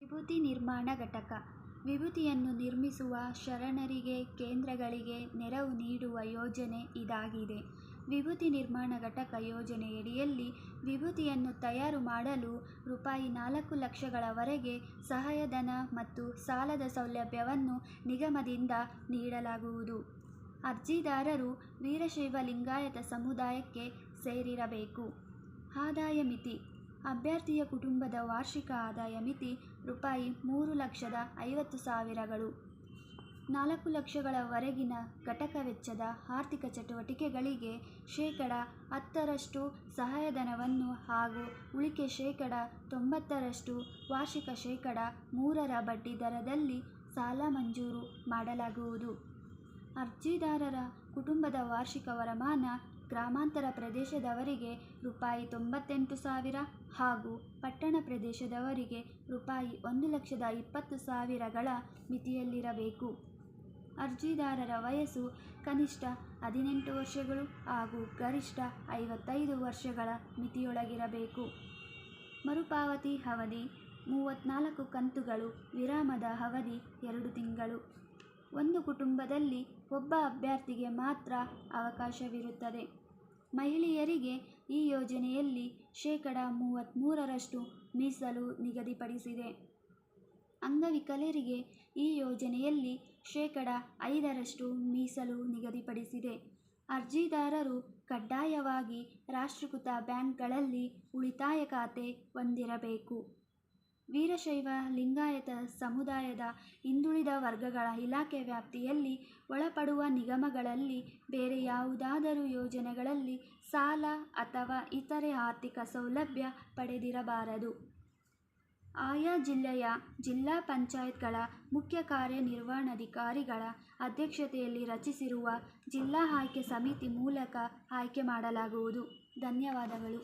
ವಿಭೂತಿ ನಿರ್ಮಾಣ ಘಟಕ. ವಿಭೂತಿಯನ್ನು ನಿರ್ಮಿಸುವ ಶರಣರಿಗೆ, ಕೇಂದ್ರಗಳಿಗೆ ನೆರವು ನೀಡುವ ಯೋಜನೆ ಇದಾಗಿದೆ. ವಿಭೂತಿ ನಿರ್ಮಾಣ ಘಟಕ ಯೋಜನೆಯಡಿಯಲ್ಲಿ ವಿಭೂತಿಯನ್ನು ತಯಾರು ಮಾಡಲು ರೂಪಾಯಿ 4 ಲಕ್ಷಗಳವರೆಗೆ ಸಹಾಯಧನ ಮತ್ತು ಸಾಲದ ಸೌಲಭ್ಯವನ್ನು ನಿಗಮದಿಂದ ನೀಡಲಾಗುವುದು. ಅರ್ಜಿದಾರರು ವೀರಶೈವ ಲಿಂಗಾಯತ ಸಮುದಾಯಕ್ಕೆ ಸೇರಿರಬೇಕು. ಆದಾಯ ಮಿತಿ. ಅಭ್ಯರ್ಥಿಯ ಕುಟುಂಬದ ವಾರ್ಷಿಕ ಆದಾಯ ಮಿತಿ ರೂಪಾಯಿ 3,50,000ಗಳು. 4 ಲಕ್ಷಗಳವರೆಗಿನ ಘಟಕ ವೆಚ್ಚದ ಆರ್ಥಿಕ ಚಟುವಟಿಕೆಗಳಿಗೆ ಶೇಕಡಾ 10ರಷ್ಟು ಸಹಾಯಧನವನ್ನು ಹಾಗೂ ಉಳಿಕೆ ಶೇಕಡಾ 90ರಷ್ಟು ವಾರ್ಷಿಕ ಶೇಕಡಾ 3ರ ಬಡ್ಡಿ ದರದಲ್ಲಿ ಸಾಲ ಮಂಜೂರು ಮಾಡಲಾಗುವುದು. ಅರ್ಜಿದಾರರ ಕುಟುಂಬದ ವಾರ್ಷಿಕ ವರಮಾನ ಗ್ರಾಮಾಂತರ ಪ್ರದೇಶದವರಿಗೆ ರೂಪಾಯಿ 98,000 ಹಾಗೂ ಪಟ್ಟಣ ಪ್ರದೇಶದವರಿಗೆ ರೂಪಾಯಿ 1,20,000ಗಳ ಮಿತಿಯಲ್ಲಿರಬೇಕು. ಅರ್ಜಿದಾರರ ವಯಸ್ಸು ಕನಿಷ್ಠ 18 ವರ್ಷಗಳು ಹಾಗೂ ಗರಿಷ್ಠ 55 ವರ್ಷಗಳ ಮಿತಿಯೊಳಗಿರಬೇಕು. ಮರುಪಾವತಿ ಅವಧಿ 34 ಕಂತುಗಳು. ವಿರಾಮದ ಅವಧಿ 2 ತಿಂಗಳು. ಒಂದು ಕುಟುಂಬದಲ್ಲಿ ಒಬ್ಬ ಅಭ್ಯರ್ಥಿಗೆ ಮಾತ್ರ ಅವಕಾಶವಿರುತ್ತದೆ. ಮಹಿಳೆಯರಿಗೆ ಈ ಯೋಜನೆಯಲ್ಲಿ ಶೇಕಡಾ 33ರಷ್ಟು ಮೀಸಲು ನಿಗದಿಪಡಿಸಿದೆ. ಅಂಗವಿಕಲರಿಗೆ ಈ ಯೋಜನೆಯಲ್ಲಿ ಶೇಕಡಾ 5ರಷ್ಟು ಮೀಸಲು ನಿಗದಿಪಡಿಸಿದೆ. ಅರ್ಜಿದಾರರು ಕಡ್ಡಾಯವಾಗಿ ರಾಷ್ಟ್ರೀಕೃತ ಬ್ಯಾಂಕ್ಗಳಲ್ಲಿ ಉಳಿತಾಯ ಖಾತೆ ಹೊಂದಿರಬೇಕು. ವೀರಶೈವ ಲಿಂಗಾಯತ ಸಮುದಾಯದ ಹಿಂದುಳಿದ ವರ್ಗಗಳ ಇಲಾಖೆ ವ್ಯಾಪ್ತಿಯಲ್ಲಿ ಒಳಪಡುವ ನಿಗಮಗಳಲ್ಲಿ ಬೇರೆ ಯಾವುದಾದರೂ ಯೋಜನೆಗಳಲ್ಲಿ ಸಾಲ ಅಥವಾ ಇತರೆ ಆರ್ಥಿಕ ಸೌಲಭ್ಯ ಪಡೆದಿರಬಾರದು. ಆಯಾ ಜಿಲ್ಲೆಯ ಜಿಲ್ಲಾ ಪಂಚಾಯತ್ಗಳ ಮುಖ್ಯ ಕಾರ್ಯನಿರ್ವಹಣಾಧಿಕಾರಿಗಳ ಅಧ್ಯಕ್ಷತೆಯಲ್ಲಿ ರಚಿಸಿರುವ ಜಿಲ್ಲಾ ಆಯ್ಕೆ ಸಮಿತಿ ಮೂಲಕ ಆಯ್ಕೆ ಮಾಡಲಾಗುವುದು. ಧನ್ಯವಾದಗಳು.